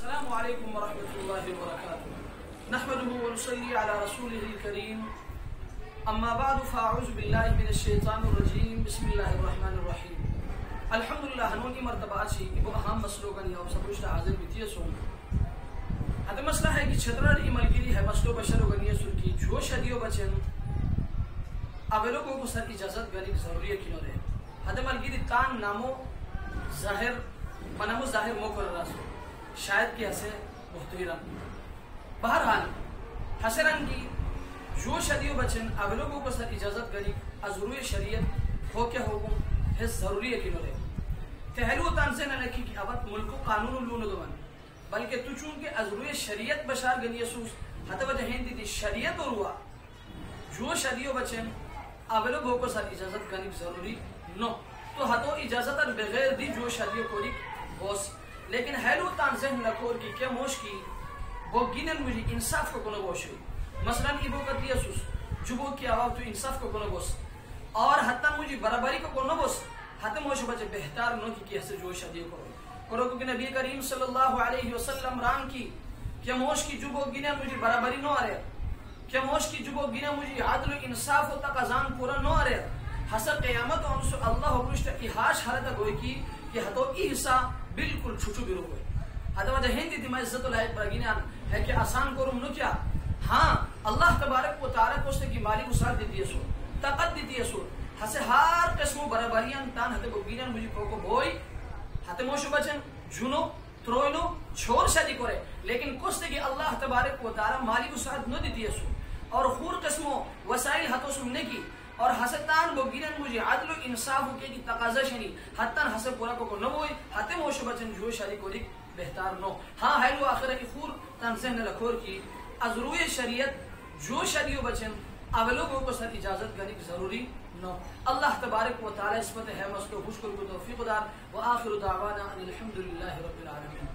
السلام علیکم ورحمۃ اللہ وبرکاتہ نحمده ونصلي على رسوله الكريم اما بعد فاعوذ باللہ من الشیطان الرجیم بسم اللہ الرحمن الرحیم الحمدللہ ہنونی مرتبہ چی ابو اہم مسلوگن یا سبوشت حاضر بیتیہ سون حد مسئلہ ہے کہ چھترار ایمالگیری ہے مسلو بشروگن یہ سر کی جو شدیو بچن اولوگوں کو سر اجازت گریب ضروری ہے کنو رہے حد ملگیری تان نامو ظاہر منامو ظاہر مقرر راسو شاید کہ اسے محترم بہرحال حسرن کی جو شدیو بچن اولوگوں کو سر اجازت گریب ازروی شریعت ہو کے حکم ہے ضروری ہے کنو رہے تحلو تانزے نہ لکھی کہ ابت ملکو قانون لونو دوان بلکہ تو چونکہ ازروی شریعت بشار گنی سوس حتی وجہ ہندی دی شریعت اور ہوا جو شدیو بچن اولوگوں کو سر اجازت گریب ضروری نو تو حتو اجازت بغیر دی جو شدیو کوری بوس لیکن حیلو تان ذہن لکور کی کیا موش کی وہ گینن مجھے انصاف کو کنو بوش ہوئی مثلا ایبو کا دیسوس جبو کی آواز تو انصاف کو کنو بوس اور حتی مجھے برابری کو کنو بوس حتی موش بچے بہتر نو کی حصے جو شدیو کرو کہ نبی کریم صلی اللہ علیہ وسلم ران کی کیا موش کی جبو گینن مجھے برابری نو آ رہے کیا موش کی جبو گینن مجھے عدل و انصاف و تقاضان پورا نو آ رہے حسب قیامت انسو اللہ حکرشتا احاش حالتا گوئی کی کہ حتو ای حصہ بالکل چھوٹو بھی رو گئے حتو وجہ ہندی دی میں عزت اللہ ایک برگینیان ہے کہ آسان کرم نو کیا ہاں اللہ تبارک و تعالی کو سے کی مالی مساعد دیتی ہے سو طاقت دیتی ہے سو ہسے ہر قسمو برابریاں تان حتی کو گینیان مجھے پوکو بوئی حتی موشو بچن جنو تروینو چھوڑ شادی کرے لیکن کس کی اللہ تبارک و تعالی مالی مساعد نو دیتی ہے سو اور خور قسمو وسائل حتو سمنے کی اور حسدان وہ گینن مجھے عدل و انصاف کے کی تقاضا شنی حتن حسد پورا کو نہ ہوئی حتم ہوش بچن جو شادی کو دیکھ بہتر نو ہاں ہے لو آخر کی خور تنسہن لکھور کی ازروی شریعت جو شادیو بچن اولوگوں کو سر اجازت گریب ضروری نو اللہ تبارک و تعالی اس پتہ ہے مسلو خوش کو توفیق دار و آخر دعوانا ان الحمدللہ رب العالمین.